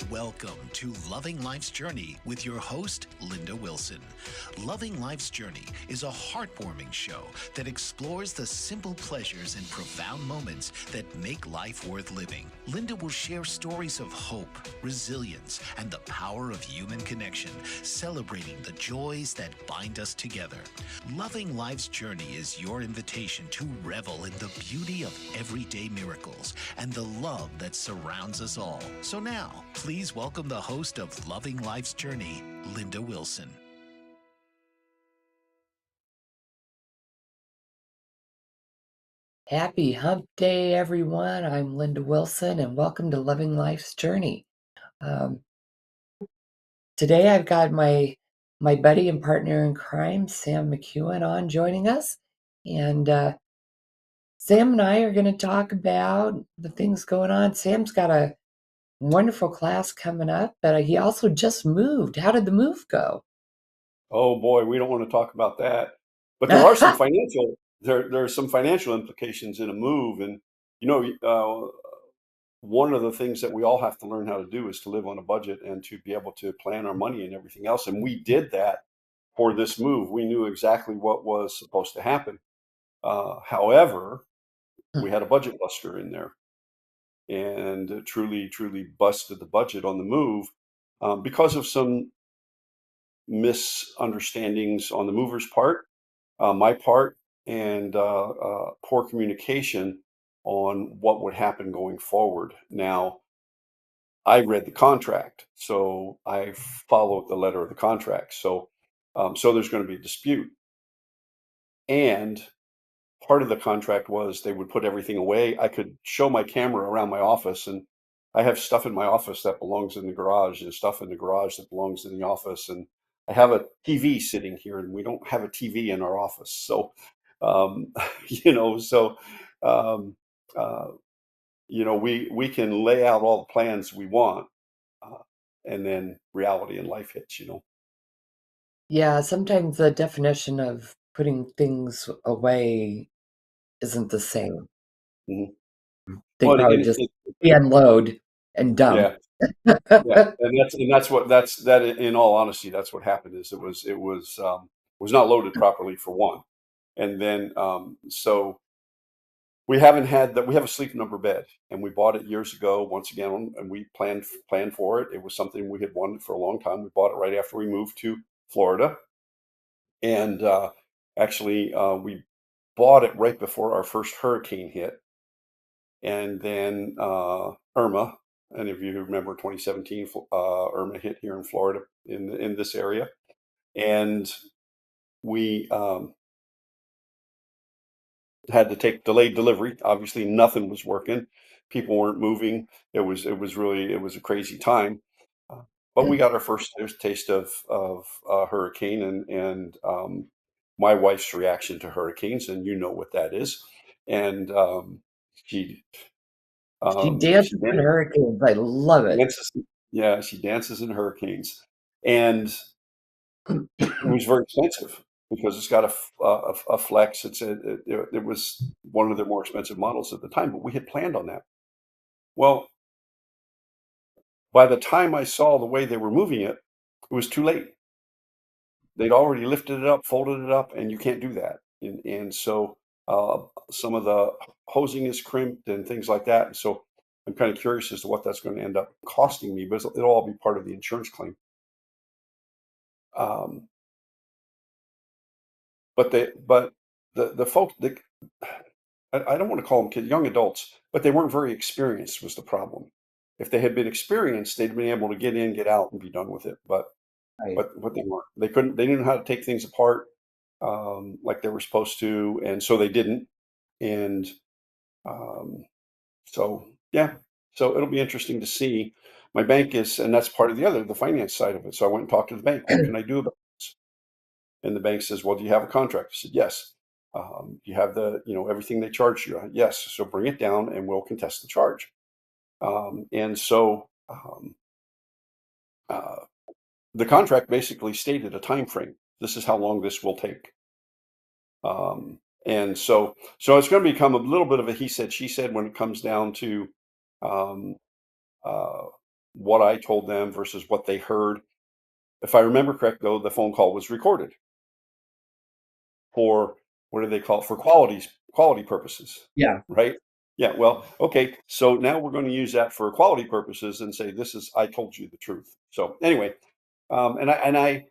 Welcome to Loving Life's Journey with your host, Linda Wilson. Loving Life's Journey is a heartwarming show that explores the simple pleasures and profound moments that make life worth living. Linda will share stories of hope, resilience, and the power of human connection, celebrating the joys that bind us together. Loving Life's Journey is your invitation to revel in the beauty of everyday miracles and the love that surrounds us all. So now, please welcome the host of Loving Life's Journey, Linda Wilson. Happy Hump Day, everyone. I'm Linda Wilson, and welcome to Loving Life's Journey. Today, I've got my buddy and partner in crime, Sam McKeown, on joining us. And Sam and I are going to talk about the things going on. Sam's got a wonderful class coming up, but he also just moved. How did the move go? Oh boy, we don't want to talk about that. But there are some there are some financial implications in a move, and one of the things that we all have to learn how to do is to live on a budget and to be able to plan our money and everything else. And we did that for this move. We knew exactly what was supposed to happen. However, we had a budget buster in there, and truly busted the budget on the move because of some misunderstandings on the mover's part, my part, and poor communication on what would happen going forward. Now, I read the contract, so I followed the letter of the contract. So there's going to be a dispute, and part of the contract was they would put everything away. I could show my camera around my office, and I have stuff in my office that belongs in the garage and stuff in the garage that belongs in the office. And I have a TV sitting here, and we don't have a TV in our office. So, um, you know, so, um, uh, we can lay out all the plans we want, uh, and then reality and life hits. Yeah, sometimes the definition of putting things away isn't the same. Mhm. They Well, probably just unload and dump. yeah. Yeah, and that's in all honesty, that's what happened is it was not loaded properly for one. And then so we have a sleep number bed, and we bought it years ago once again, and we planned for it. It was something we had wanted for a long time. We bought it right after we moved to Florida. And actually we bought it right before our first hurricane hit. And then Irma, any of you who remember 2017, Irma hit here in Florida in this area, and we had to take delayed delivery. Obviously, nothing was working. People weren't moving. It was a crazy time. Uh, but we got our first taste of hurricane, and my wife's reaction to hurricanes, and you know what that is. And she She she dances in hurricanes. I love it. dances. Yeah, she dances in hurricanes, and it was very expensive because it's got a flex. It was one of the more expensive models at the time, but we had planned on that. Well, by the time I saw the way they were moving it, it was too late. They'd already lifted it up, folded it up, and you can't do that. And so some of the hosing is crimped and things like that. And so I'm kind of curious as to what that's going to end up costing me, but it'll all be part of the insurance claim. Um, but the folks, I don't want to call them kids, young adults, but they weren't very experienced was the problem. If they had been experienced, they'd been able to get in, get out, and be done with it. But Right. but they weren't. They couldn't. They didn't know how to take things apart like they were supposed to, and so they didn't. And um, so yeah, so it'll be interesting to see. My bank is, and that's part of the finance side of it. So I went and talked to the bank. What can I do about this? And the bank says, well, do you have a contract? I said, yes. You have everything they charge you. Yes. So bring it down and we'll contest the charge. And so uh, the contract basically stated a time frame. This is how long this will take. And so it's going to become a little bit of a he said, she said when it comes down to um, uh, what I told them versus what they heard. If I remember correct, though, the phone call was recorded for, what do they call it? For quality purposes, Yeah. right? Yeah. Well, okay. So now we're going to use that for quality purposes and say this is I told you the truth. So anyway, and I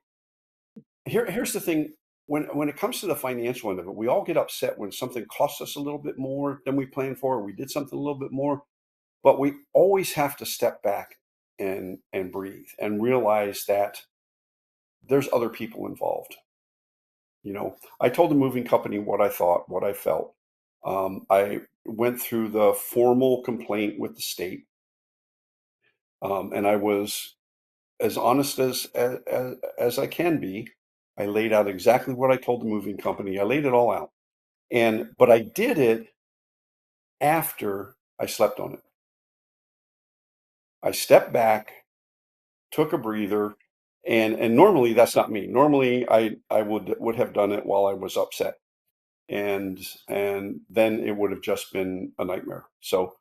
here's the thing. When it comes to the financial end of it, we all get upset when something costs us a little bit more than we planned for, or we did something a little bit more. But we always have to step back and breathe and realize that there's other people involved. I told the moving company what I thought, what I felt. I went through the formal complaint with the state, and I was as honest as I can be. I laid out exactly what I told the moving company. I laid it all out, but I did it after I slept on it. I stepped back, took a breather, and normally that's not me. Normally I would have done it while I was upset, and then it would have just been a nightmare. So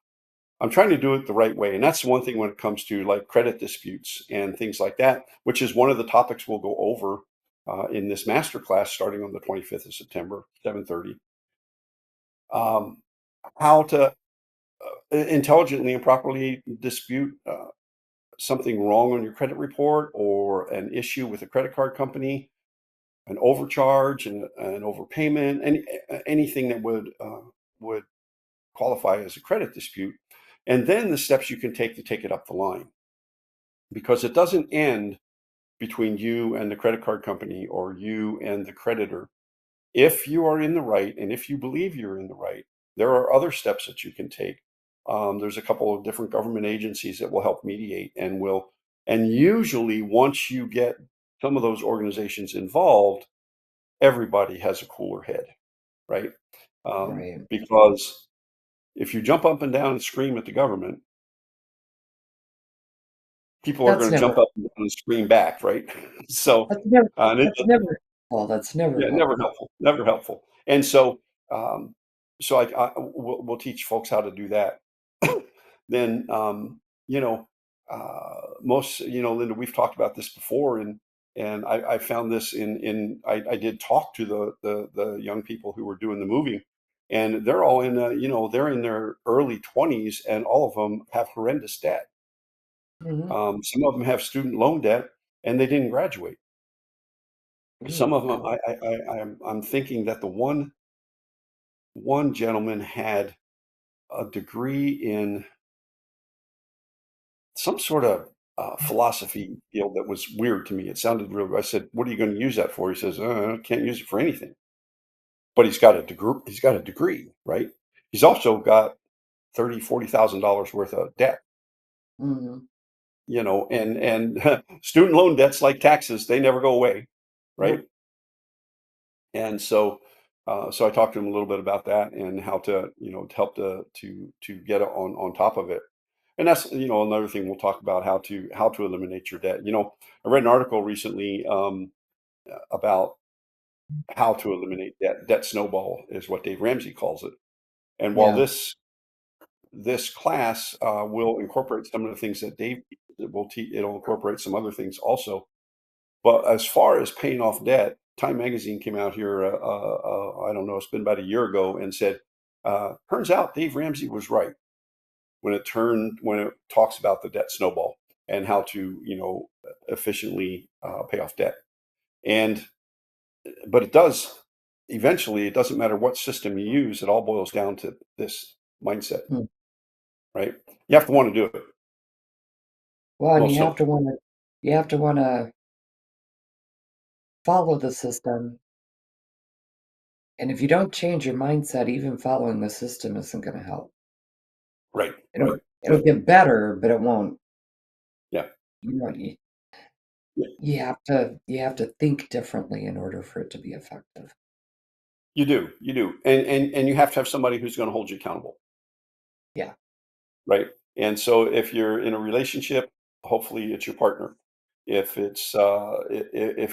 I'm trying to do it the right way, and that's one thing when it comes to like credit disputes and things like that, which is one of the topics we'll go over in this master class starting on the 25th of September, 7:30. Um, how to intelligently and properly dispute something wrong on your credit report or an issue with a credit card company, an overcharge and an overpayment, anything that would qualify as a credit dispute, and then the steps you can take to take it up the line, because it doesn't end between you and the credit card company or you and the creditor. If you are in the right and if you believe you're in the right, there are other steps that you can take. There's a couple of different government agencies that will help mediate and usually once you get some of those organizations involved, everybody has a cooler head, right? Right. Because if you jump up and down and scream at the government, people are That's going to never jump up and down and scream back, right? So, that's never and it, that's never well, that's never yeah, never helpful. helpful, never helpful. And so, we'll teach folks how to do that. Then, you know, Linda, we've talked about this before, and I found this I did talk to the young people who were doing the moving, and they're all they're in their early 20s, and all of them have horrendous debt. Mhm. Some of them have student loan debt, and they didn't graduate. Ooh, Some of them, wow. I'm thinking that the one gentleman had a degree in some sort of philosophy field that was weird to me. It sounded real. I said, "What are you going to use that for?" He says, "I can't use it for anything." But he's got a degree. He's got a degree, right? He's also got $30,000-$40,000 worth of debt. Mhm. And student loan debts like taxes, they never go away, right? Nope. And so I talked to him a little bit about that and how to, to help to get on top of it. And that's, another thing we'll talk about how to eliminate your debt. I read an article recently about how to eliminate debt. Debt snowball is what Dave Ramsey calls it. And while Yeah. this class will incorporate some of the things that Dave will teach, it'll incorporate some other things also. But as far as paying off debt, Time Magazine came out here, I don't know, it's been about a year ago, and said, turns out Dave Ramsey was right when it talks about the debt snowball and how to, efficiently pay off debt. But it doesn't matter what system you use, it all boils down to this mindset, Mm. right? You have to want to do it. Well, and Most of us. you have to wanna follow the system, and if you don't change your mindset, even following the system isn't gonna help. Right, right. It'll get better, but it won't. Yeah. You know, you Yeah. you have to think differently in order for it to be effective. You do. And you have to have somebody who's going to hold you accountable. Yeah. Right? And so if you're in a relationship, hopefully it's your partner. If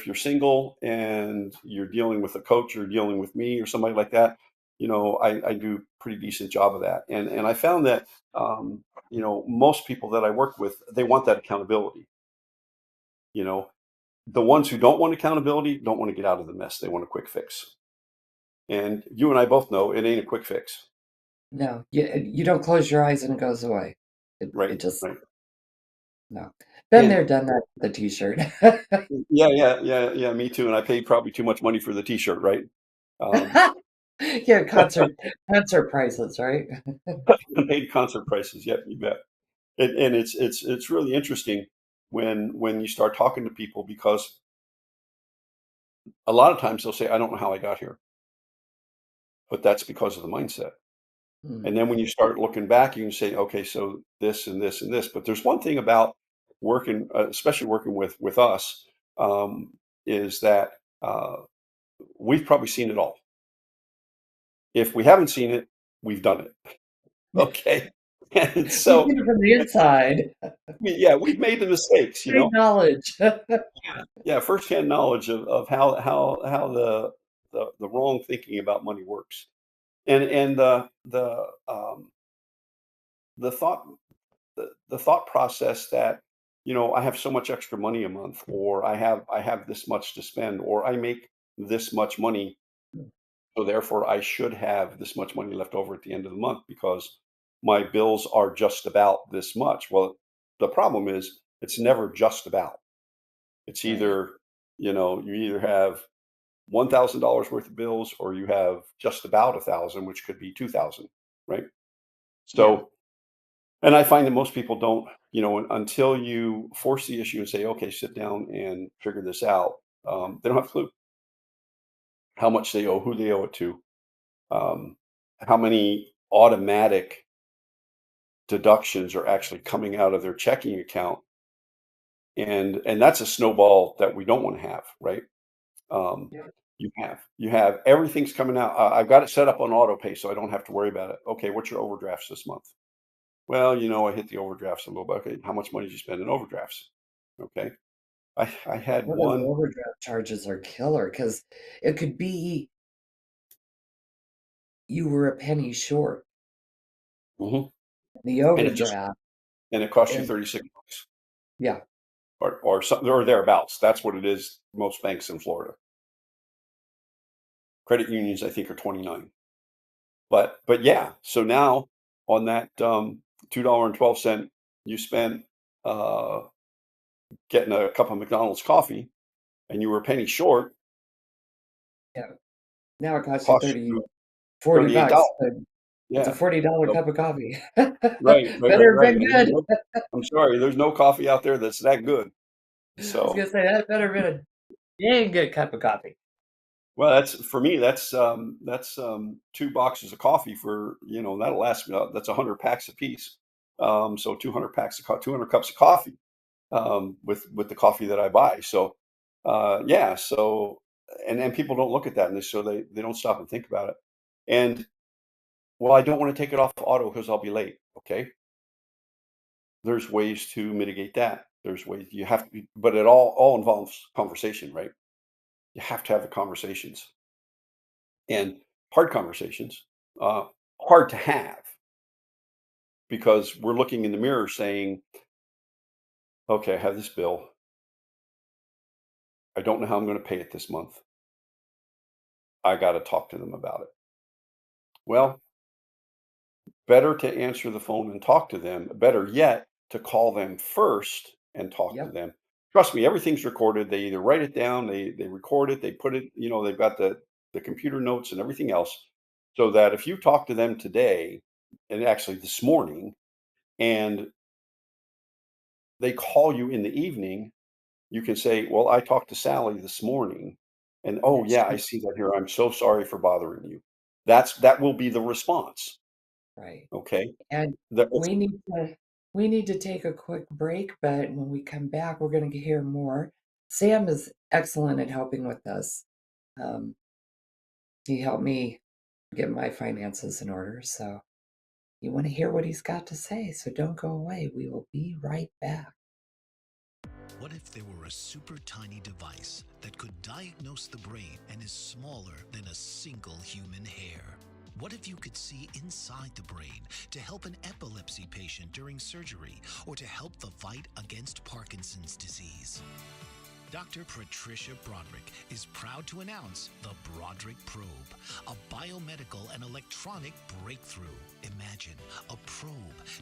you're single and you're dealing with a coach or dealing with me or somebody like that, I do a pretty decent job of that. And I found that most people that I work with, they want that accountability. You know, the ones who don't want accountability don't want to get out of the mess. They want a quick fix. And you and I both know it ain't a quick fix. No, you don't close your eyes and it goes away. It Right. just, Right. no. Been And there, done that with the t-shirt. yeah, me too. And I paid probably too much money for the t-shirt, right? Um, Yeah, concert prices, right? I paid concert prices. Yep, you bet. And it's really interesting when you start talking to people, because a lot of times they'll say, I don't know how I got here, but that's because of the mindset. Hmm. And then when you start looking back, you can say, okay, so this and this and this. But there's one thing about working, especially working with us, um, is that we've probably seen it all. If we haven't seen it, we've done it. Okay. And We so, did it from the inside. yeah, we've made the mistakes, Great knowledge. Yeah, firsthand knowledge of how the wrong thinking about money works. And the thought the thought process that, I have so much extra money a month, or I have this much to spend, or I make this much money, so therefore I should have this much money left over at the end of the month because my bills are just about this much. Well, the problem is it's never just about. It's Right. either, you either have $1,000 worth of bills, or you have just about 1,000, which could be 2,000, right? Yeah. So, and I find that most people don't, until you force the issue and say, okay, sit down and figure this out. They don't have a clue how much they owe, who they owe it to, um, how many automatic deductions are actually coming out of their checking account, and that's a snowball that we don't want to have, right? Um, Yeah. you have everything's coming out. I've got it set up on auto pay, so I don't have to worry about it. Okay, what's your overdrafts this month? Well, I hit the overdrafts a little bit. Okay, how much money did you spend in overdrafts? Okay, I had Well, those one. overdraft charges are killer because it could be you were a penny short. Mhm. The and overdraft it cost you is, 36 bucks, yeah, or something, or thereabouts. That's what it is. Most banks in Florida, credit unions, I think, are 29. But yeah, so now on that $2.12 you spent uh, getting a cup of McDonald's coffee, and you were a penny short, yeah. Now it costs you cost 30, you 40 bucks. $38. But it's a Yeah. $40 So, cup of coffee. right, right, right, Better have right. been And good. I'm sorry, there's no coffee out there that's that good. I was So, gonna say that better have been a dang good cup of coffee. well, that's for me. That's 2 boxes of coffee for, that'll last me. That's 100 packs a piece. So 200 packs of 200 cups of coffee, with the coffee that I buy. So, yeah. So, and people don't look at that, and they don't stop and think about it. And, well, I don't want to take it off auto because I'll be late. Okay, there's ways to mitigate that. There's ways you have to be, but it all involves conversation, right? You have to have the conversations, and hard conversations, uh, hard to have, because we're looking in the mirror saying, okay, I have this bill. I don't know how I'm going to pay it this month. I got to talk to them about it. Well, better to answer the phone and talk to them. Better yet, to call them first and talk to Yep. them. Trust me, everything's recorded. They either write it down, they record it, they put it, they've got the computer notes and everything else. So that if you talk to them today, and actually this morning, and they call you in the evening, you can say, well, I talked to Sally this morning, and oh That's yeah, I true. see that here. I'm so sorry for bothering you. That will be the response. Right. Okay. And The, we need to take a quick break, but when we come back, we're going to hear more. Sam is excellent at helping with this. Um, he helped me get my finances in order, so you want to hear what he's got to say, so don't go away. We will be right back. What if there were a super tiny device that could diagnose the brain and is smaller than a single human hair? What if you could see inside the brain to help an epilepsy patient during surgery or to help the fight against Parkinson's disease? Dr. Patricia Broderick is proud to announce the Broderick Probe, a biomedical and electronic breakthrough. Imagine a probe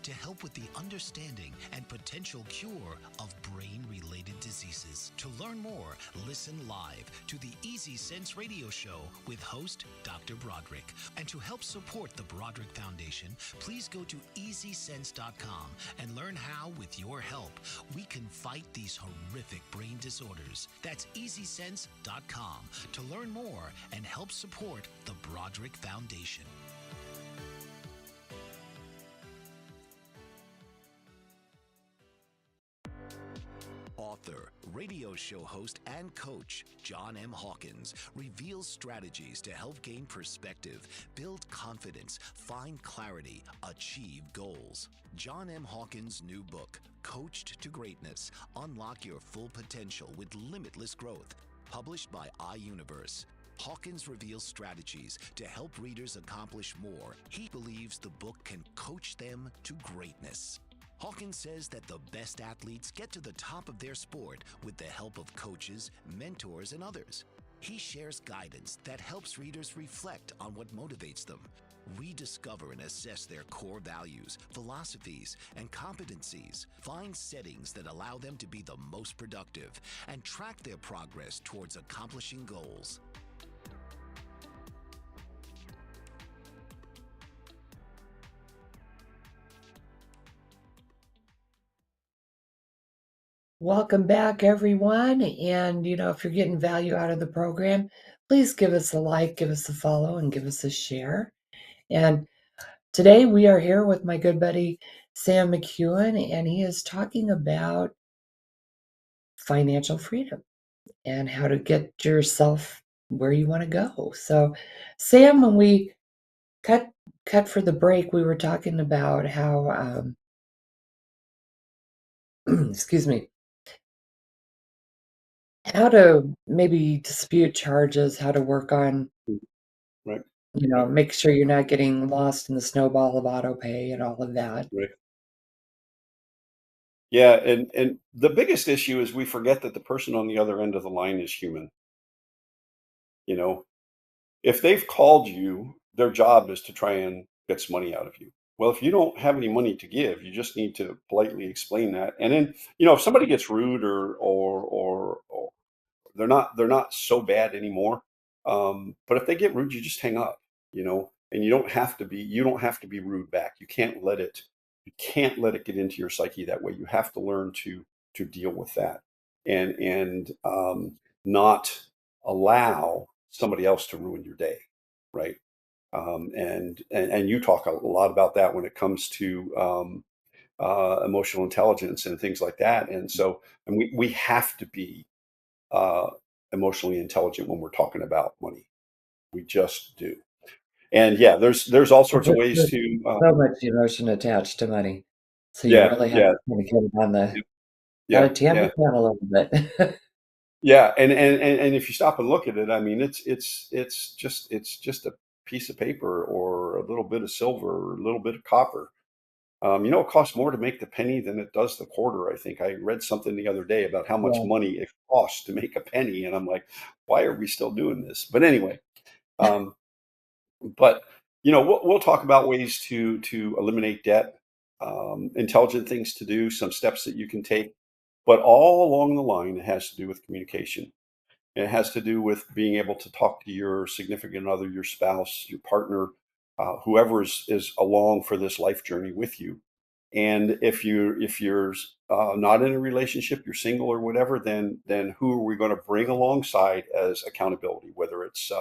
to help with the understanding and potential cure of brain-related diseases. To learn more, listen live to the Easy Sense radio show with host Dr. Broderick. And to help support the Broderick Foundation, please go to easysense.com and learn how, with your help, we can fight these horrific brain disorders. That's easysense.com to learn more and help support the Broderick Foundation. Author, radio show host, and coach John M. Hawkins reveals strategies to help gain perspective, build confidence, find clarity, achieve goals. John M. Hawkins' new book, Coached to Greatness, Unlock Your Full Potential with Limitless Growth, published by iUniverse. Hawkins reveals strategies to help readers accomplish more. He believes the book can coach them to greatness. Hawkins says that the best athletes get to the top of their sport with the help of coaches, mentors, and others. He shares guidance that helps readers reflect on what motivates them, rediscover and assess their core values, philosophies, and competencies, find settings that allow them to be the most productive, and track their progress towards accomplishing goals. Welcome back, everyone. And, if you're getting value out of the program, please give us a like, give us a follow, and give us a share. And today we are here with my good buddy, Sam McKeown, and he is talking about financial freedom and how to get yourself where you want to go. So, Sam, when we cut for the break, we were talking about how, excuse me, how to maybe dispute charges, how to work on, Right. Right. make sure you're not getting lost in the snowball of auto pay and all of that. Right. Yeah, and the biggest issue is we forget that the person on the other end of the line is human. You know, if they've called you, their job is to try and get some money out of you. Well, if you don't have any money to give, you just need to politely explain that. And then, if somebody gets rude or they're not so bad anymore. But if they get rude, you just hang up, and you don't have to be rude back. You can't let it get into your psyche that way. You have to learn to deal with that and not allow somebody else to ruin your day, right? And you talk a lot about that when it comes to emotional intelligence and things like that. And we have to be uh, emotionally intelligent when we're talking about money. We just do. And yeah, there's all sorts of ways There's to so much emotion attached to money. So you yeah, really have yeah, to kind of get it on the, got yeah, to tamp yeah, it down a little bit. yeah. And if you stop and look at it, I mean, it's just a piece of paper or a little bit of silver or a little bit of copper. It costs more to make the penny than it does the quarter. I think I read something the other day about how much Yeah. money it costs to make a penny, and I'm like, why are we still doing this? But anyway, um, but we'll talk about ways to eliminate debt, intelligent things to do, some steps that you can take, but all along the line, it has to do with communication. It has to do with being able to talk to your significant other, your spouse, your partner, whoever is along for this life journey with you. And if you're not in a relationship, you're single or whatever, then who are we going to bring alongside as accountability? Whether it's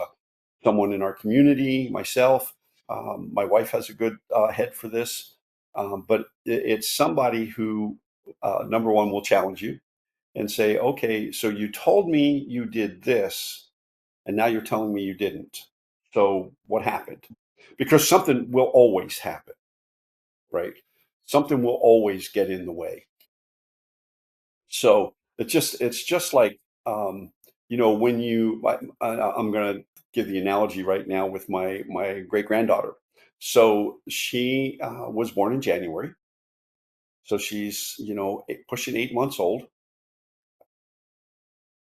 someone in our community, myself, my wife has a good head for this, but it's somebody who, number one, will challenge you and say, okay, so you told me you did this, and now you're telling me you didn't. So what happened? Because something will always happen, right? Something will always get in the way. So it's just like, when I'm going to give the analogy right now with my great granddaughter. So she was born in January. So she's, pushing 8 months old.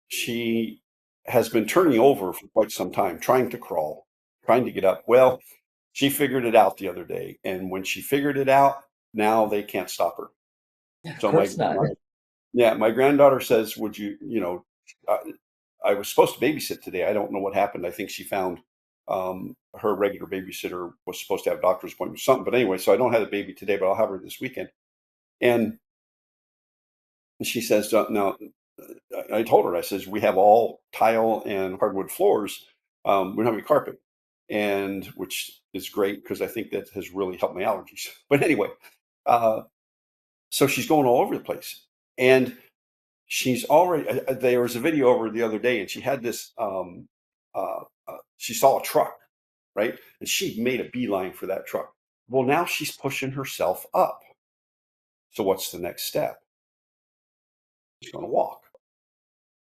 She has been turning over for quite some time, trying to crawl, trying to get up. Well, she figured it out the other day, and when she figured it out, now they can't stop her. Of So course not. my granddaughter says, "Would you, uh, I was supposed to babysit today. I don't know what happened. I think she found her regular babysitter was supposed to have a doctor's appointment or something. But anyway, so I don't have the baby today, but I'll have her this weekend." And she says, "Now, I told her, I says, we have all tile and hardwood floors. We don't have any carpet, and which is great because I think that has really helped my allergies." But anyway, uh, so she's going all over the place, and she's already. There was a video over the other day, and she had this. She saw a truck, right, and she made a beeline for that truck. Well, now she's pushing herself up. So what's the next step? She's going to walk.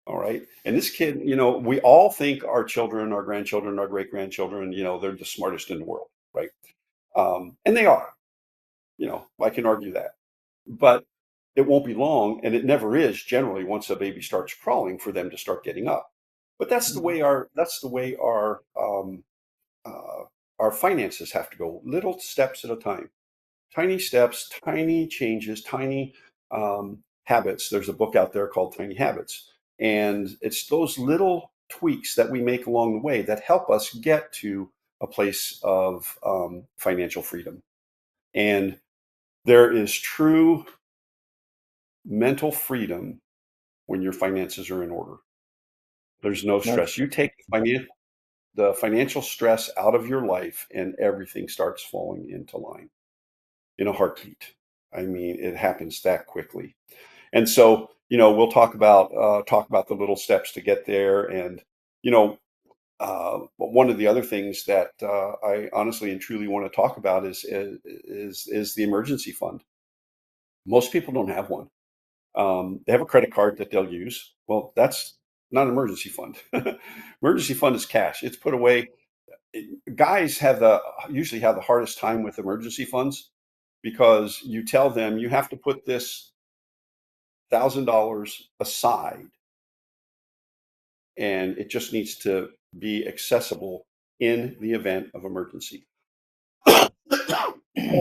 All right. And this kid, we all think our children, our grandchildren, our great grandchildren, they're the smartest in the world, right? And they are, I can argue that. But it won't be long, and it never is generally once a baby starts crawling for them to start getting up. But Mhm. that's the way our finances have to go, little steps at a time. Tiny steps, tiny changes, tiny habits. There's a book out there called Tiny Habits. And it's those little tweaks that we make along the way that help us get to a place of financial freedom. And there is true mental freedom when your finances are in order. There's no That's stress. You take the financial stress out of your life, and everything starts falling into line in a heartbeat. I mean, it happens that quickly. And so, we'll talk about the little steps to get there. And you know, but one of the other things that I honestly and truly want to talk about is the emergency fund. Most people don't have one. They have a credit card that they'll use. Well, that's not an emergency fund. Emergency fund is cash. It's put away. Guys usually have the hardest time with emergency funds because you tell them you have to put this $1,000 aside, and it just needs to be accessible in the event of emergency. Oh,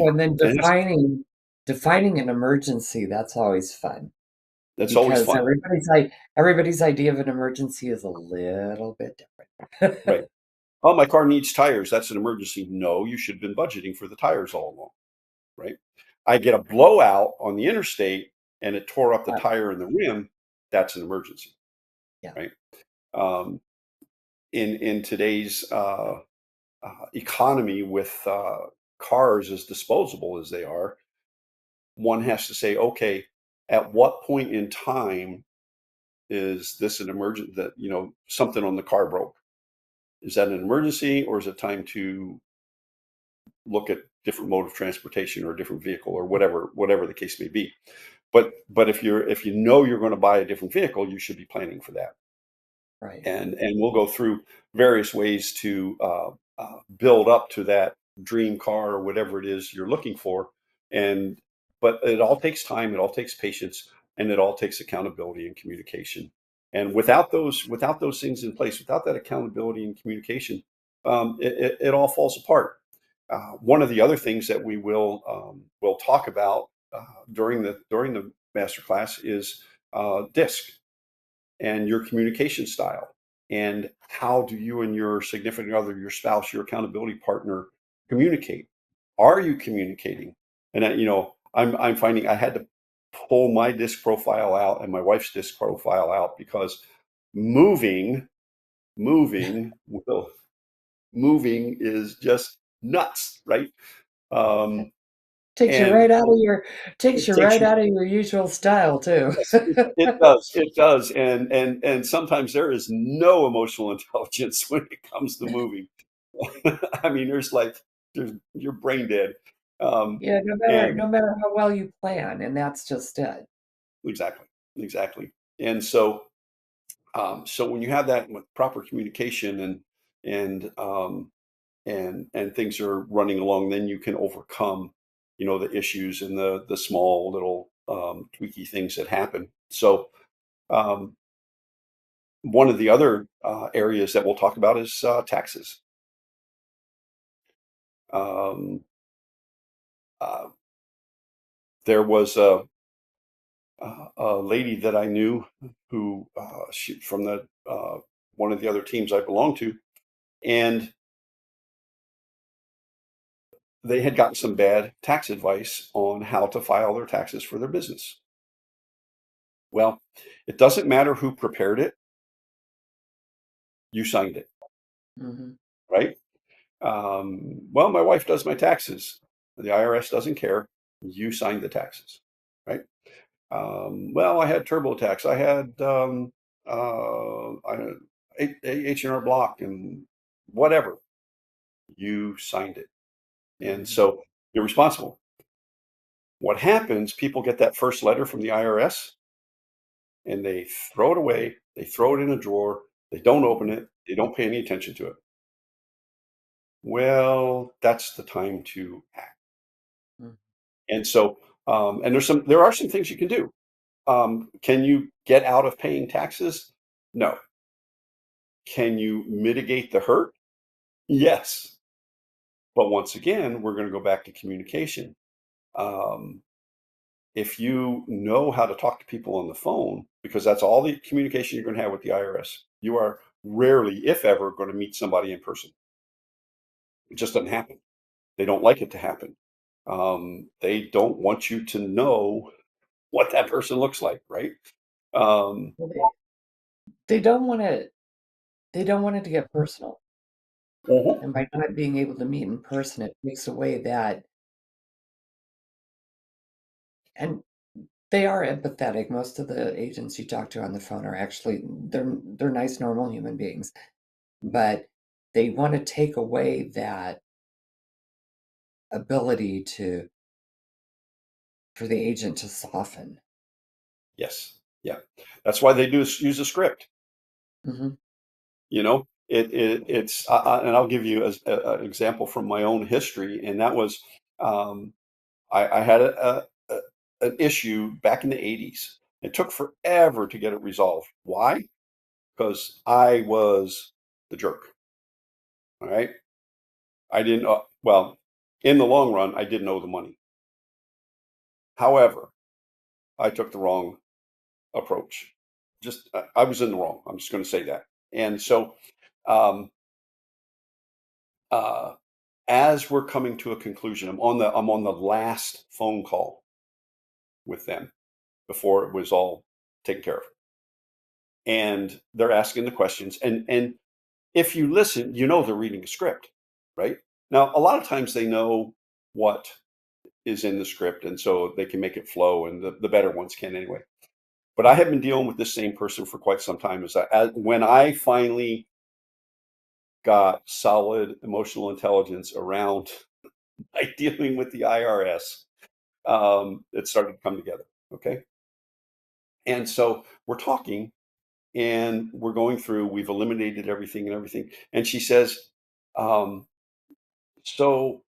and then And defining an emergency, that's always fun that's always because fun, everybody's idea of an emergency is a little bit different. right? Oh, my car needs tires. That's an emergency. No, you should have been budgeting for the tires all along, right? I get a blowout on the interstate and it tore up the tire and the rim. That's an emergency, Yeah, right? Um, in today's economy with cars as disposable as they are, one has to say, okay, at what point in time is this an emergent that, something on the car broke? Is that an emergency, or is it time to look at different mode of transportation or a different vehicle or whatever the case may be? But if you're going to buy a different vehicle, you should be planning for that. right. And we'll go through various ways to build up to that dream car or whatever it is you're looking for. And but it all takes time, it all takes patience, and it all takes accountability and communication. And without those things in place, without that accountability and communication, it all falls apart. One of the other things that will talk about during the master class is DISC and your communication style, and how do you and your significant other, your spouse, your accountability partner communicate? Are you communicating? And I'm finding I had to pull my disc profile out and my wife's disc profile out because moving moving will moving is just nuts, right? um Takes you and right out of your it takes you takes right you. out of your usual style too. Yes, it does, and sometimes there is no emotional intelligence when it comes to moving. I mean, there's you're brain dead. Um, Yeah, no and matter how well you plan, and that's just it. exactly, exactly. And so when you have that with proper communication, and things are running along, then you can overcome, the issues and the small little tweaky things that happen. So um, one of the other areas that we'll talk about is taxes. Um, uh, there was a lady that I knew who she from the one of the other teams I belonged to, and they had gotten some bad tax advice on how to file their taxes for their business. Well, it doesn't matter who prepared it, you signed it, Hmm. right? Well, my wife does my taxes. The IRS doesn't care. You signed the taxes, right? Well, I had TurboTax. I had H&R Block and whatever. You signed it. And Hmm. so you're responsible. What happens, people get that first letter from the IRS and they throw it away. They throw it in a drawer. They don't open it. They don't pay any attention to it. Well, that's the time to act. Hmm. And so, and there are some things you can do. Can you get out of paying taxes? No. Can you mitigate the hurt? Yes. But once again, we're going to go back to communication. Um, if you know how to talk to people on the phone, because that's all the communication you're going to have with the IRS, you are rarely, if ever, going to meet somebody in person. It just doesn't happen. They don't like it to happen. They don't want you to know what that person looks like, right? Um, Well, they don't want to. They don't want it to get personal, mhm. and by not being able to meet in person, it takes away that. And they are empathetic. Most of the agents you talk to on the phone are actually they're nice, normal human beings, but they want to take away that ability to for the agent to soften. Yes, yeah. That's why they do use a script. Hmm. And I'll give you an example from my own history, and that was um, I had an issue back in the '80s. It took forever to get it resolved. Why? Because I was the jerk. All right, I didn't. Well, in the long run, I didn't owe the money. However, I took the wrong approach. I was in the wrong. I'm just going to say that. And so, um, uh, as we're coming to a conclusion, I'm on the last phone call with them before it was all taken care of, and they're asking the questions. And if you listen, they're reading a script, right? Now, a lot of times they know what is in the script, and so they can make it flow, and the better ones can anyway. But I have been dealing with this same person for quite some time. When I finally got solid emotional intelligence around like dealing with the IRS, it started to come together. Okay. And so we're talking and we're going through, we've eliminated everything and everything. And she says, um, so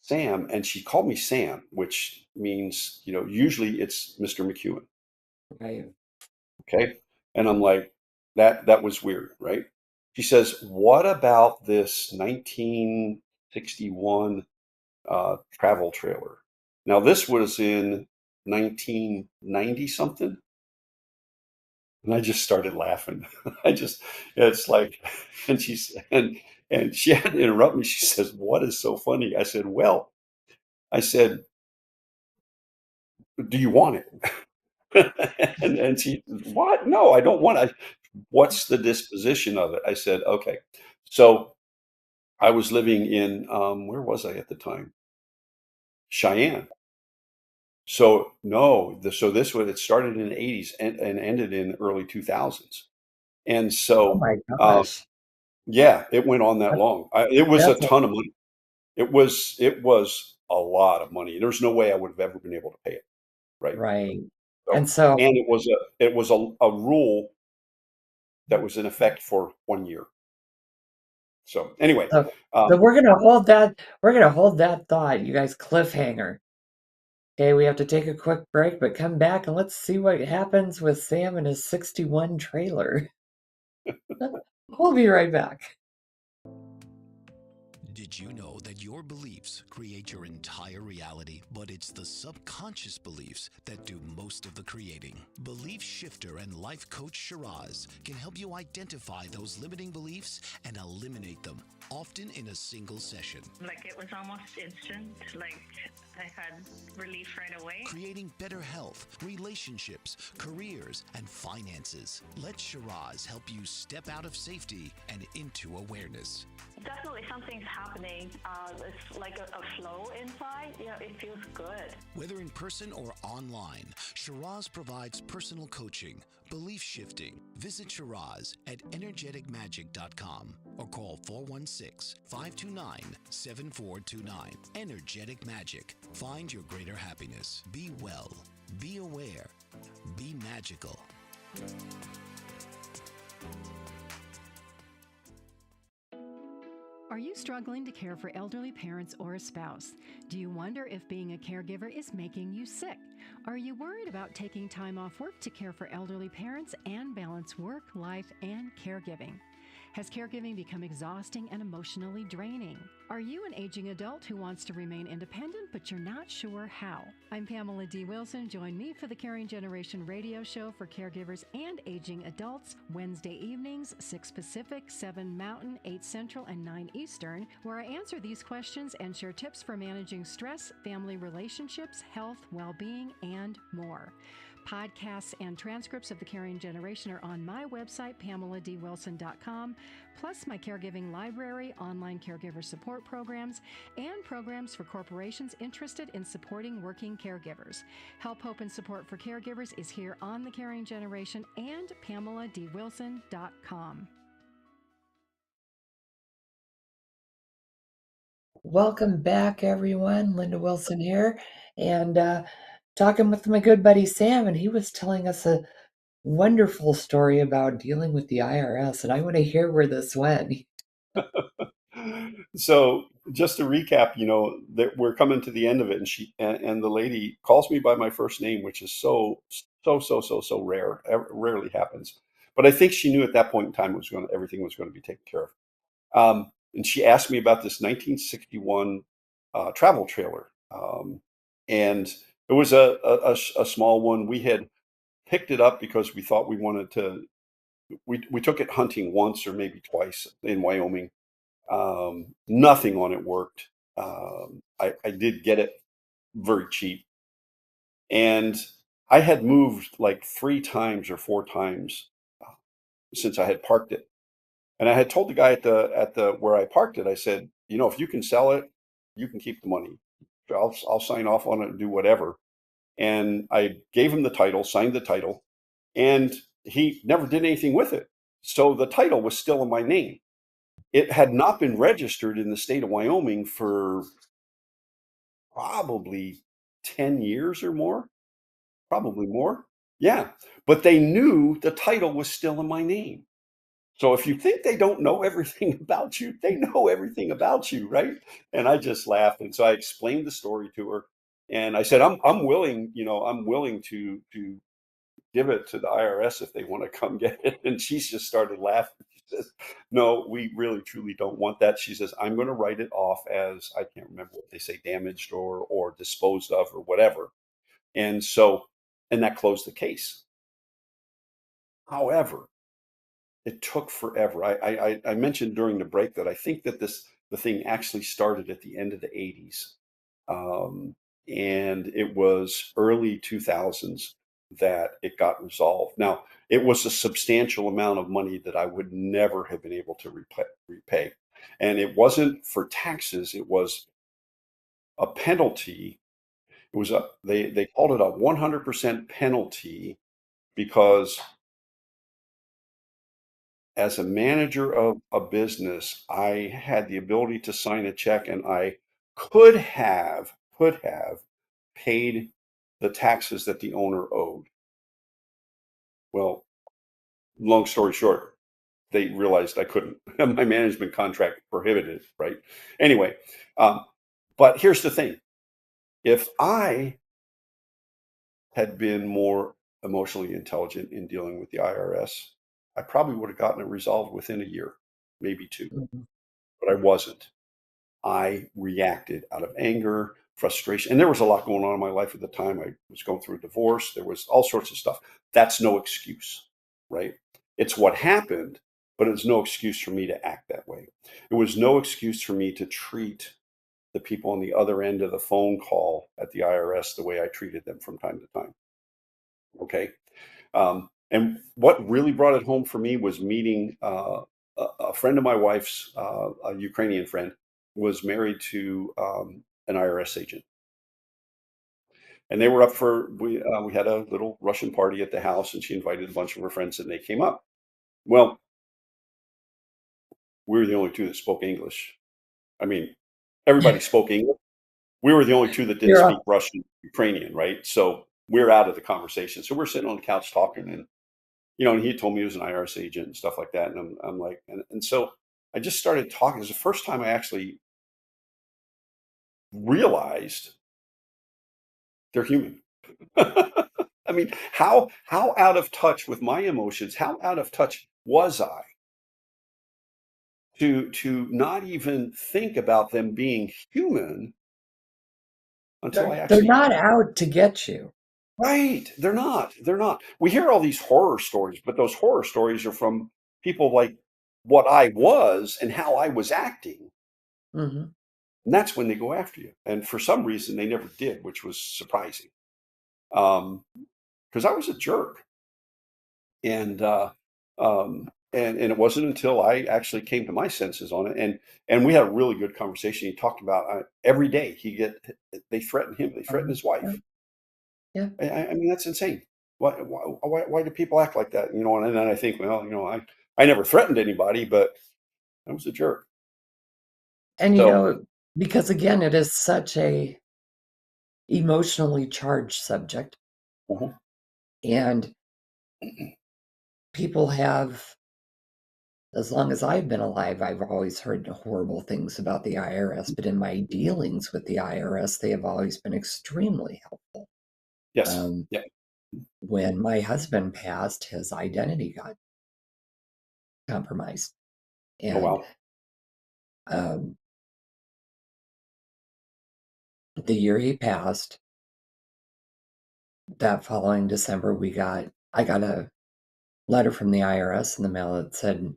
Sam, and she called me Sam, which means, usually it's Mr. McKeown. Right. Okay. And I'm like, that was weird, right? She says, what about this 1961 travel trailer? Now, this was in 1990 something. And I just started laughing. It's like, and she had to interrupt me. She says, what is so funny? I said, well, I said, do you want it? And she, what? No, I don't want it. What's the disposition of it? I said, okay. So I was living in, where was I at the time? Cheyenne. So no, so this was, it started in the '80s and ended in early 2000s. And Oh so, my um, gosh. yeah, it went on that That, long. It was a that's a, ton of money. It was a lot of money. There's no way I would have ever been able to pay it, right? right. So, And so, and it was a rule that was in effect for 1 year. So anyway, So, so we're gonna hold that. We're gonna hold that thought, you guys. Cliffhanger. Okay, we have to take a quick break, but come back and let's see what happens with Sam and his 61 trailer. We'll be right back. Did you know that your beliefs create your entire reality, but it's the subconscious beliefs that do most of the creating? Belief shifter and life coach Shiraz can help you identify those limiting beliefs and eliminate them, often in a single session. Like it was almost instant, like I had relief right away. Creating better health, relationships, careers, and finances. Let Shiraz help you step out of safety and into awareness. Definitely something's happening. It's like a flow inside. It feels good. Whether in person or online, Shiraz provides personal coaching, belief shifting. Visit Shiraz at energeticmagic.com or call 416-529-7429. Energetic Magic. Find your greater happiness. Be well. Be aware. Be magical. Are you struggling to care for elderly parents or a spouse? Do you wonder if being a caregiver is making you sick? Are you worried about taking time off work to care for elderly parents and balance work, life, and caregiving? Has caregiving become exhausting and emotionally draining? Are you an aging adult who wants to remain independent, but you're not sure how? I'm Pamela D. Wilson. Join me for the Caring Generation radio show for caregivers and aging adults, Wednesday evenings, 6 Pacific, 7 Mountain, 8 Central, and 9 Eastern, where I answer these questions and share tips for managing stress, family relationships, health, well-being, and more. Podcasts and transcripts of The Caring Generation are on my website, PamelaDWilson.com, plus my caregiving library, online caregiver support programs, and programs for corporations interested in supporting working caregivers. Help, hope, and support for caregivers is here on The Caring Generation and PamelaDWilson.com. Welcome back, everyone. Linda Wilson here, and talking with my good buddy Sam, and he was telling us a wonderful story about dealing with the IRS, and I want to hear where this went. So just to recap, that we're coming to the end of it, and and the lady calls me by my first name, which is so rare. Rarely happens. But I think she knew at that point in time everything was going to be taken care of. And she asked me about this 1961 travel trailer, and it was a small one. We had picked it up because we thought we wanted to. We took it hunting once or maybe twice in Wyoming. Nothing on it worked. I did get it very cheap, and I had moved like 3 times or 4 times since I had parked it. And I had told the guy at the where I parked it, I said, if you can sell it, you can keep the money. I'll sign off on it and do whatever. And I gave him the title, signed the title, and he never did anything with it. So the title was still in my name. It had not been registered in the state of Wyoming for probably 10 years or more, probably more. Yeah. But they knew the title was still in my name. So if you think they don't know everything about you, they know everything about you, right? And I just laughed. And so I explained the story to her. And I said, I'm willing, I'm willing to give it to the IRS if they want to come get it. And she just started laughing. She says, no, we really truly don't want that. She says, I'm going to write it off as, I can't remember what they say, damaged or disposed of or whatever. And so, and that closed the case. However, it took forever. I mentioned during the break that I think that the thing actually started at the end of the 80s. And it was early 2000s that it got resolved. Now, it was a substantial amount of money that I would never have been able to repay. And it wasn't for taxes, it was a penalty. It was they called it a 100% penalty because as a manager of a business, I had the ability to sign a check and I could have paid the taxes that the owner owed. Well, long story short, they realized I couldn't. My management contract prohibited it, right? Anyway, but here's the thing: if I had been more emotionally intelligent in dealing with the IRS, I probably would have gotten it resolved within a year, maybe two. Mhm. But I wasn't. I reacted out of anger, frustration, and there was a lot going on in my life at the time. I was going through a divorce. There was all sorts of stuff. That's no excuse, right? It's what happened, but it's no excuse for me to act that way. It was no excuse for me to treat the people on the other end of the phone call at the IRS the way I treated them from time to time. Okay. And what really brought it home for me was meeting a friend of my wife's, a Ukrainian friend, was married to an IRS agent, and they were up for we had a little Russian party at the house, and she invited a bunch of her friends, and they came up. Well, we were the only two that spoke English. I mean, everybody spoke English. We were the only two that didn't You're speak up. Russian, Ukrainian, right? So we're out of the conversation. So we're sitting on the couch talking, and and he told me he was an IRS agent and stuff like that. And I'm like, and so I just started talking. It was the first time I actually realized they're human. I mean, how out of touch with my emotions, how out of touch was I to not even think about them being human until I They're actually. not out to get you. Right. They're not. They're not. We hear all these horror stories, but those horror stories are from people like what I was and how I was acting. Hmm. And that's when they go after you. And for some reason, they never did, which was surprising. Because I was a jerk, and and it wasn't until I actually came to my senses on it, and we had a really good conversation. He talked about every day they threaten him, they threaten his Yeah. wife. Yeah. I mean, that's insane. Why do people act like that? And then I think, well, I never threatened anybody, but I was a jerk. And So, because again, it is such a emotionally charged subject, mhm, and people have, as long as I've been alive, I've always heard horrible things about the IRS, but in my dealings with the IRS, they have always been extremely helpful. yes, Um, yeah, when my husband passed, his identity got compromised, oh and wow, um, the year he passed, that following December, I got a letter from the IRS in the mail that said,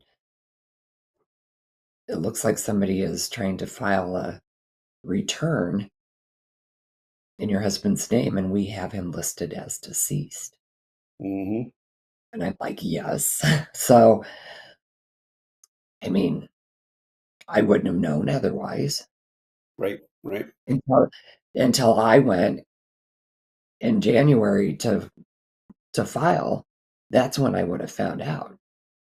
it looks like somebody is trying to file a return in your husband's name, and we have him listed as deceased. hmm, And I'm like, yes. So, I mean, I wouldn't have known otherwise right, right, until I went in January to file. That's when I would have found out.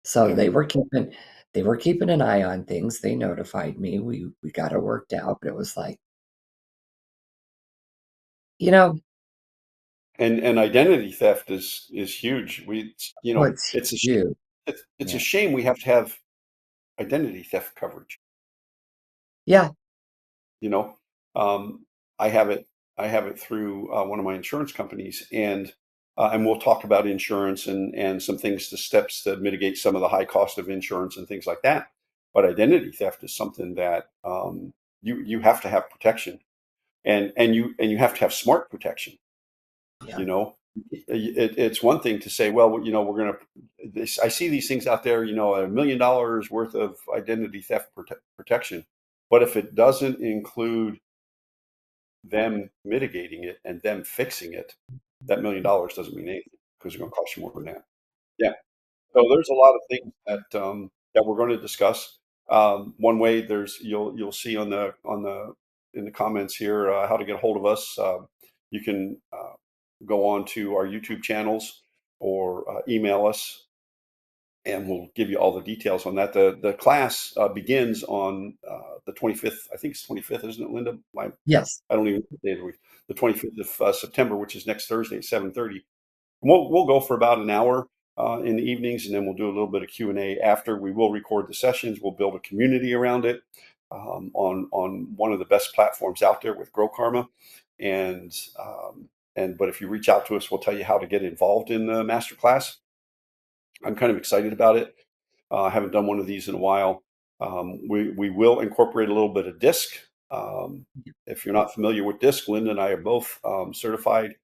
So yeah. they were keeping an eye on things. They notified me. We got it worked out, but it was like, you know, And identity theft is huge. oh, it's it's huge. it's a Yeah. shame we have to have identity theft coverage. Yeah. You know, um, I have it. I have it through one of my insurance companies, and we'll talk about insurance and some things to steps to mitigate some of the high cost of insurance and things like that. But identity theft is something that you have to have protection, and you have to have smart protection. Yeah. You know, it's one thing to say, well, we're going to. I see these things out there. $1 million worth of identity theft protection, but if it doesn't include them mitigating it and them fixing it, that $1 million doesn't mean anything because it's going to cost you more than that. Yeah. So there's a lot of things that we're going to discuss. One way you'll see on the in the comments here how to get a hold of us. You can go on to our YouTube channels or email us, and we'll give you all the details on that. The class begins on the 25th. I think it's 25th, isn't it, Linda? Yes. I don't even know the day of the week. The 25th of September, which is next Thursday at 7:30. We'll go for about an hour. in the evenings, and then we'll do a little bit of Q&A after. We will record the sessions. We'll build a community around it on one of the best platforms out there with Grow Karma. But if you reach out to us, we'll tell you how to get involved in the masterclass. I'm kind of excited about it. I haven't done one of these in a while. We will incorporate a little bit of DISC. If you're not familiar with DISC, Linda and I are both certified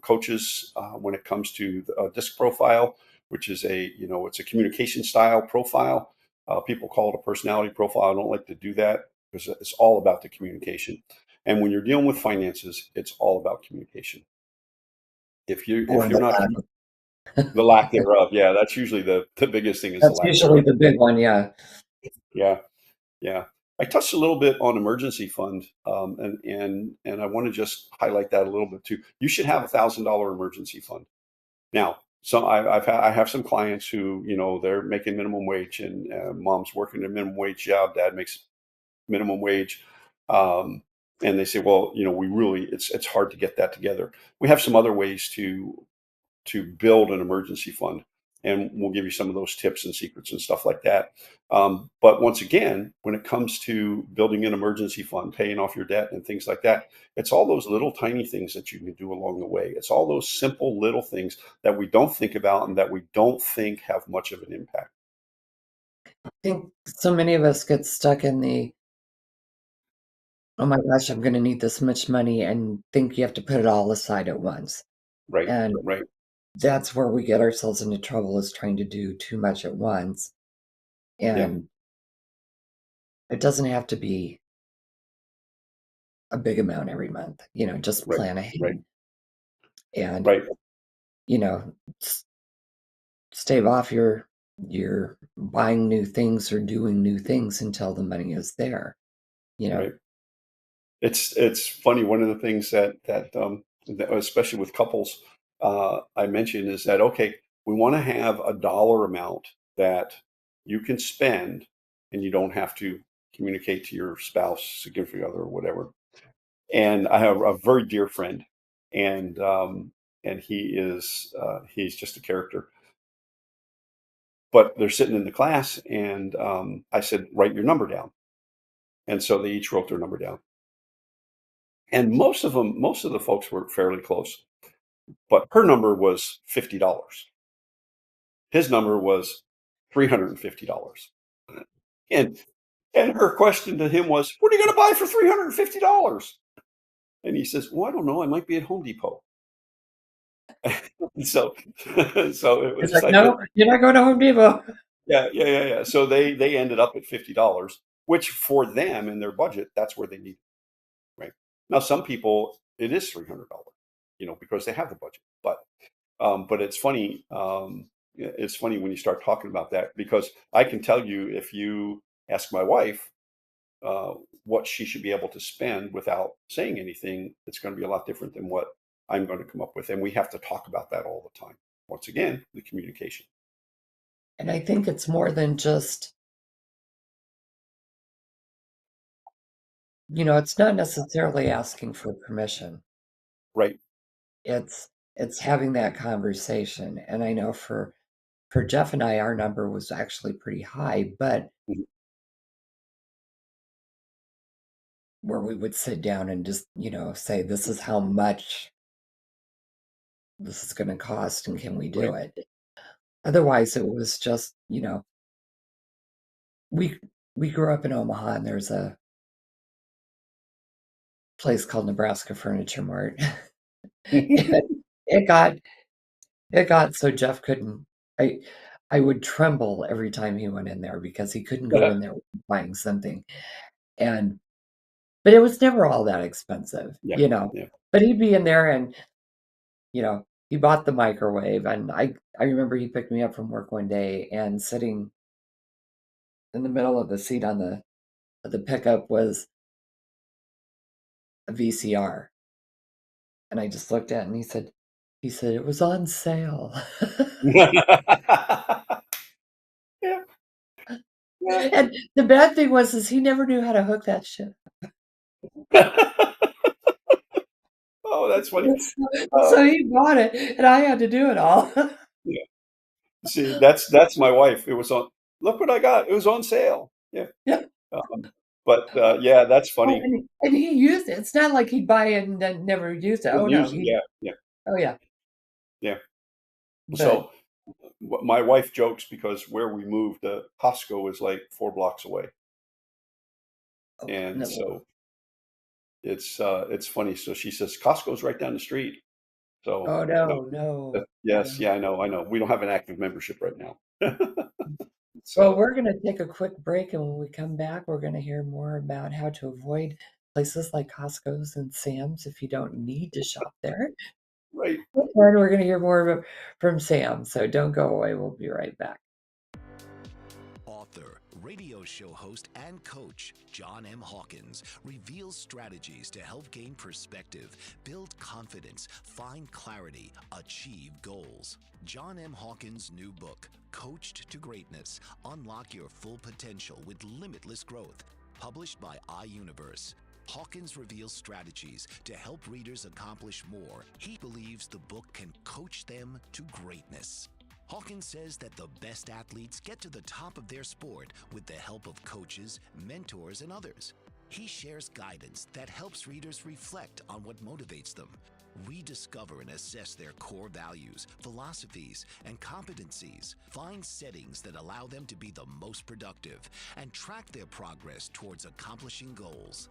coaches when it comes to the DISC profile, which is it's a communication style profile. People call it a personality profile. I don't like to do that because it's all about the communication. And when you're dealing with finances, it's all about communication. If you're not the lack thereof, yeah, that's usually the biggest thing is the That's lack usually thereof. the big one, yeah. Yeah. I touched a little bit on emergency fund, and I want to just highlight that a little bit too. You should have $1,000 emergency fund. Now, I have some clients who they're making minimum wage, and mom's working at minimum wage job, dad makes minimum wage, and they say, well, it's hard to get that together. We have some other ways to build an emergency fund, and we'll give you some of those tips and secrets and stuff like that. But once again, when it comes to building an emergency fund, paying off your debt and things like that, it's all those little tiny things that you can do along the way. It's all those simple little things that we don't think about and that we don't think have much of an impact. I think so many of us get stuck in the, oh my gosh, I'm going to need this much money, and think you have to put it all aside at once. Right, And right. that's where we get ourselves into trouble, is trying to do too much at once. Yeah, And it doesn't have to be a big amount every month, just right, plan right, ahead and, right, you know, s- stave off your buying new things or doing new things until the money is there, you know. right. It's funny. One of the things that especially with couples, I mentioned is that okay, we want to have a dollar amount that you can spend, and you don't have to communicate to your spouse, significant other, or whatever. And I have a very dear friend, and he's just a character. But they're sitting in the class, and I said, write your number down, and so they each wrote their number down. And most of the folks were fairly close, but her number was $50. His number was $350. And her question to him was, "What are you going to buy for $350?" And he says, "Well, I don't know. I might be at Home Depot." so so it It's was like, like no, you're not going to Home Depot. yeah. So they ended up at $50, which for them in their budget, that's where they need it, right? Now some people it is $300, because they have the budget. But it's funny. It's funny when you start talking about that, because I can tell you, if you ask my wife uh, what she should be able to spend without saying anything, it's going to be a lot different than what I'm going to come up with. And we have to talk about that all the time. Once again, the communication. And I think it's more than just, it's not necessarily asking for permission. Right. It's having that conversation. And I know for Jeff and I, our number was actually pretty high, but Mhm. where we would sit down and just, say, this is how much this is going to cost, and can we do Right. it? Otherwise, it was just, we we grew up in Omaha, and there's a place called Nebraska Furniture Mart. And it got it got so Jeff couldn't. I I would tremble every time he went in there, because he couldn't go in there without buying something. And but it was never all that expensive, Yeah. Yeah. But he'd be in there, and he bought the microwave, and I remember he picked me up from work one day, and sitting in the middle of the seat on the pickup was a VCR. And I just looked at it, and he said it was on sale. Yeah. Yeah. And the bad thing was is he never knew how to hook that shit. Oh, that's funny. So he bought it, and I had to do it all. Yeah. See, that's my wife. It was on. Look what I got. It was on sale. Yeah. Yeah. But yeah, that's Oh, funny. and he used it. It's not like he'd buy it and then never use it. Oh Didn't no, use it. he. Yeah, yeah, Oh yeah, yeah. but So my wife jokes because where we moved, Costco is like 4 blocks away, oh and no. so it's funny. So she says Costco's right down the street. So Oh no, no, no, yes, no. yeah, I know. We don't have an active membership right now. Well, So we're going to take a quick break, and when we come back, we're going to hear more about how to avoid places like Costco's and Sam's if you don't need to shop there. right. And we're going to hear more from Sam, so don't go away. We'll be right back. Author, radio show host, and coach John M. Hawkins reveals strategies to help gain perspective, build confidence, find clarity, achieve goals. John M. Hawkins' new book, Coached to Greatness: Unlock Your Full Potential with Limitless Growth, published by iUniverse. Hawkins reveals strategies to help readers accomplish more. He believes the book can coach them to greatness. Hawkins says that the best athletes get to the top of their sport with the help of coaches, mentors, and others. He shares guidance that helps readers reflect on what motivates them, rediscover and assess their core values, philosophies, and competencies, find settings that allow them to be the most productive, and track their progress towards accomplishing goals.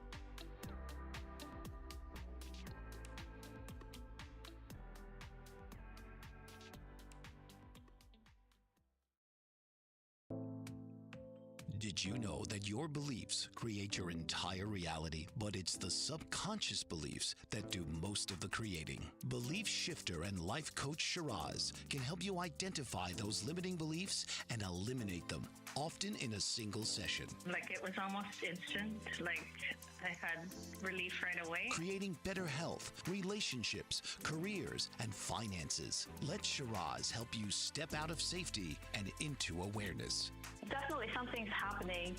Did you know that your beliefs create your entire reality, but it's the subconscious beliefs that do most of the creating? Belief shifter and life coach Shiraz can help you identify those limiting beliefs and eliminate them, often in a single session. Like it was almost instant. Like I had relief right away. Creating better health, relationships, careers, and finances. Let Shiraz help you step out of safety and into awareness. Definitely something's happening.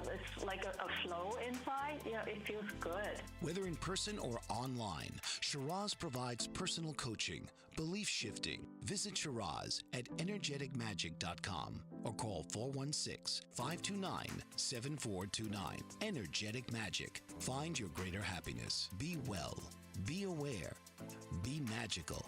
It's like a flow inside. It feels good. Whether in person or online, Shiraz provides personal coaching, belief shifting. Visit Shiraz at energeticmagic.com or call 416-529-7429. Energetic Magic. Find your greater happiness. Be well. Be aware. Be magical.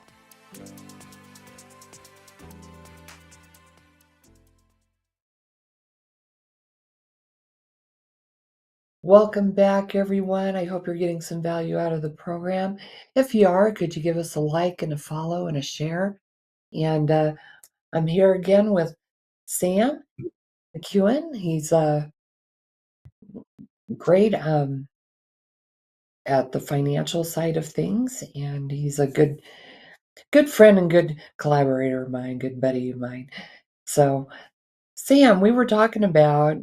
Welcome back, everyone. I hope you're getting some value out of the program. If you are, could you give us a like and a follow and a share? And I'm here again with Sam McKeown. He's great at the financial side of things, and he's a good friend and good collaborator of mine, good buddy of mine. So, Sam, we were talking about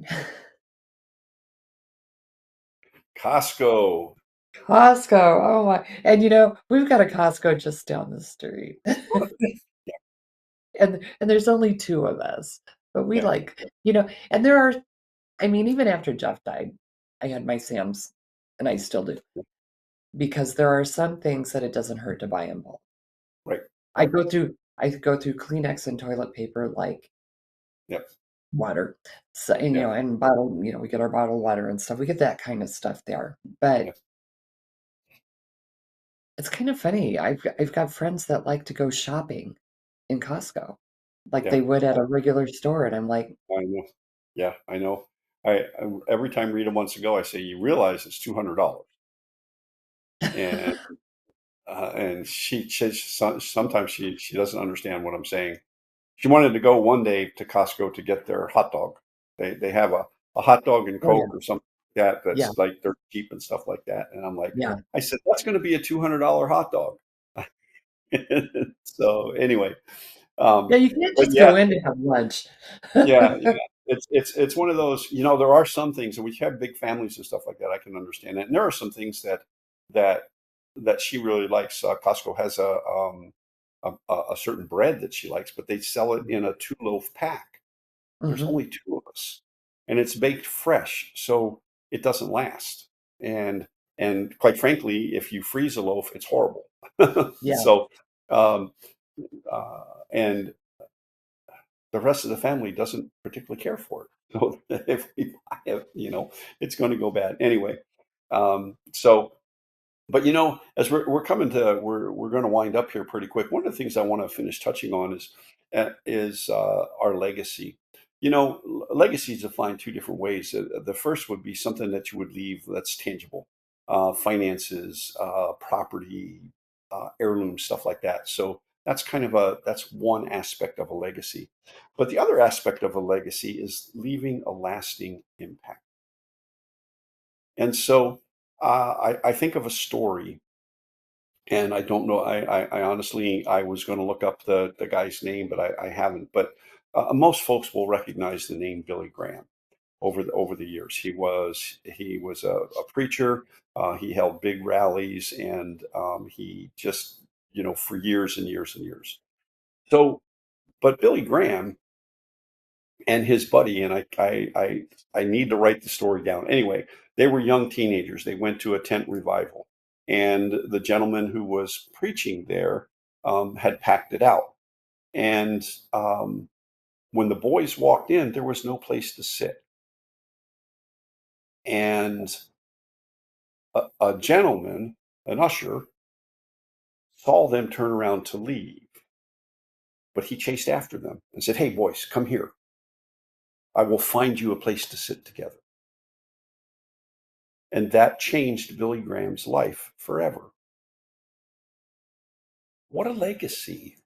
Costco. Costco. Oh my! And we've got a Costco just down the street. And there's only two of us, but we Yeah, and there are, I mean, even after Jeff died, I had my Sam's, and I still do, because there are some things that it doesn't hurt to buy in bulk. right. I go through Kleenex and toilet paper like Yep, water. So, and, yep, and bottled, we get our bottled water and stuff. We get that kind of stuff there. But yep, it's kind of funny. I've got friends that like to go shopping in Costco like yeah. they would at a regular store. And I'm like, I know. Yeah, I know. I every time Rita wants to go, I say, "You realize it's $200," and sometimes she doesn't understand what I'm saying. She wanted to go one day to Costco to get their hot dog. They have a hot dog and oh yeah, Coke or something like that yeah, that's like they're cheap and stuff like that. And I'm like, yeah. I said, that's going to be a $200 hot dog. So anyway, Yeah, you can't but just yeah, go in to have lunch. yeah, yeah. It's one of those, there are some things, and we have big families and stuff like that. I can understand that. And there are some things that that she really likes. Costco has a certain bread that she likes, but they sell it in a 2 loaf pack. There's Mhm. only two of us, and it's baked fresh, so it doesn't last. And quite frankly, if you freeze a loaf, it's horrible. Yeah. So, um, and the rest of the family doesn't particularly care for it. So if we buy it, it's going to go bad anyway. So, but as we're coming to we're going to wind up here pretty quick. One of the things I want to finish touching on is our legacy. Legacy is defined two different ways. The first would be something that you would leave that's tangible, finances, property, heirloom, stuff like that. So that's one aspect of a legacy. But the other aspect of a legacy is leaving a lasting impact. And so I think of a story, and I don't know. I honestly, I was going to look up the guy's name, but I haven't. But most folks will recognize the name Billy Graham over the years. He was a preacher. He held big rallies, and he just for years and years and years. So, but Billy Graham and his buddy, and I need to write the story down. Anyway, they were young teenagers. They went to a tent revival, and the gentleman who was preaching there had packed it out. And when the boys walked in, there was no place to sit. And a gentleman, an usher, saw them turn around to leave, but he chased after them and said, "Hey, boys, come here. I will find you a place to sit together." And that changed Billy Graham's life forever. What a legacy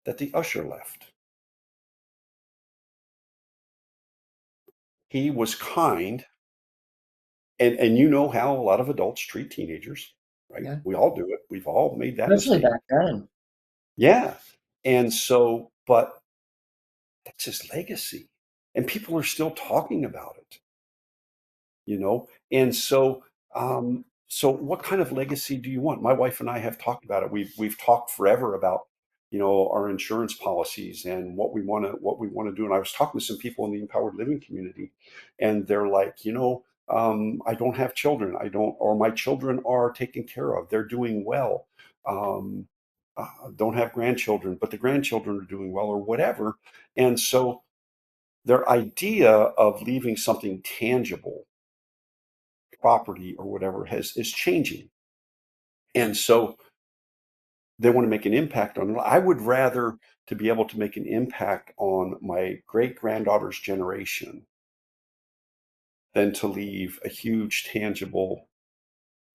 that the usher left. He was kind, and you know how a lot of adults treat teenagers, right? Yeah. We all do it. We've all made that Especially mistake. back then. Yeah. And so, but that's his legacy. And people are still talking about it, And so what kind of legacy do you want? My wife and I have talked about it. We've talked forever about, our insurance policies and what we want to do. And I was talking to some people in the empowered living community, and they're like, I don't have children. Or my children are taken care of. They're doing well. Um, don't have grandchildren, but the grandchildren are doing well, or whatever. And so their idea of leaving something tangible, property or whatever, is changing. And so they want to make an impact on it. I would rather to be able to make an impact on my great granddaughter's generation than to leave a huge tangible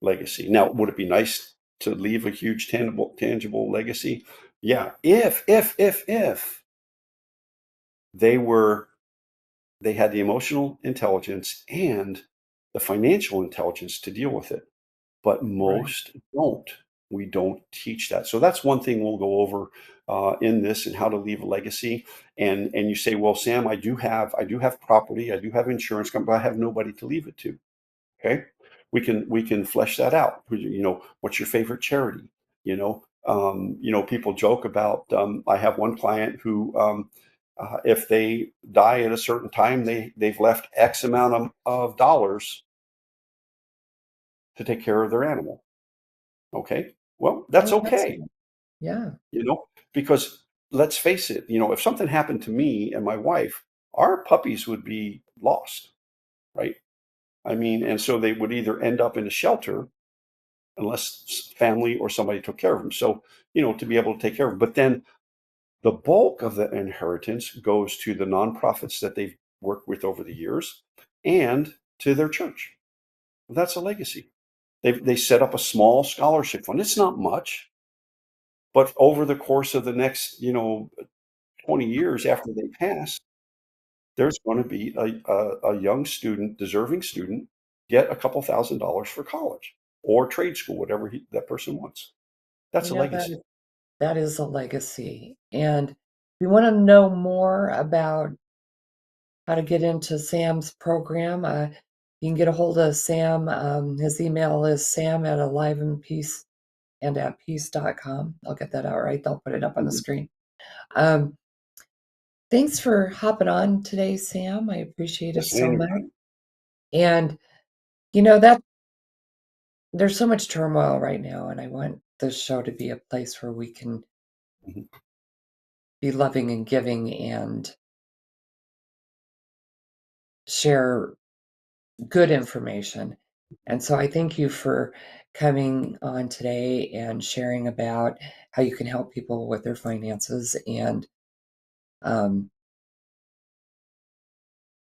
legacy. Now, would it be nice to leave a huge tangible legacy? Yeah, if they were they had the emotional intelligence and the financial intelligence to deal with it. But Right. most don't. We don't teach that. So that's one thing we'll go over in this, and how to leave a legacy. And you say, well, Sam, I do have property, I do have insurance, but I have nobody to leave it to. Okay, we can flesh that out. What's your favorite charity? People joke about. I have one client who, if they die at a certain time, they've left X amount of dollars to take care of their animal. Okay, well, that's Oh, okay, excellent. Yeah. you know, because let's face it, if something happened to me and my wife, our puppies would be lost, right? I mean, and so they would either end up in a shelter unless family or somebody took care of them. So, to be able to take care of them. But then the bulk of the inheritance goes to the nonprofits that they've worked with over the years and to their church. That's a legacy. They set up a small scholarship fund. It's not much, but over the course of the next, 20 years after they pass, there's going to be a young student, deserving student, get a couple $1,000s for college or trade school, whatever that person wants. That's You a know, that legacy. is that is a legacy. And if you want to know more about how to get into Sam's program, you can get a hold of Sam. His email is sam@aliveandpeace.com. I'll get that out right. They'll put it up on the Mhm. screen. Um, Thanks for hopping on today, Sam. I appreciate it Listen, so much. anytime. And that there's so much turmoil right now, and I want this show to be a place where we can Mhm. be loving and giving and share good information. And so I thank you for coming on today and sharing about how you can help people with their finances. And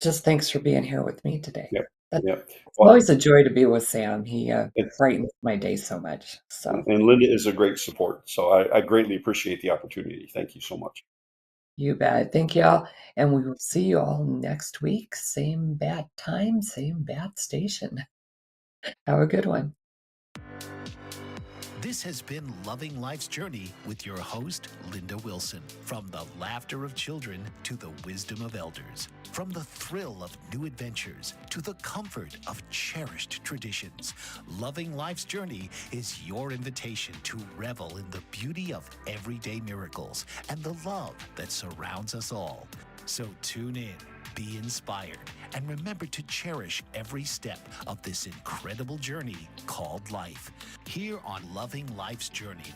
just thanks for being here with me today. Yep. That's Yep. It's Well, always a joy to be with Sam. He it's, brightens my day so much. So and Linda is a great support. So I greatly appreciate the opportunity. Thank you so much. you bet. Thank y'all. And we will see you all next week. Same bat time, same bat station. Have a good one. This has been Loving Life's Journey with your host, Linda Wilson. From the laughter of children to the wisdom of elders, from the thrill of new adventures to the comfort of cherished traditions, Loving Life's Journey is your invitation to revel in the beauty of everyday miracles and the love that surrounds us all. So tune in, be inspired, and remember to cherish every step of this incredible journey called life. Here on Loving Life's Journey.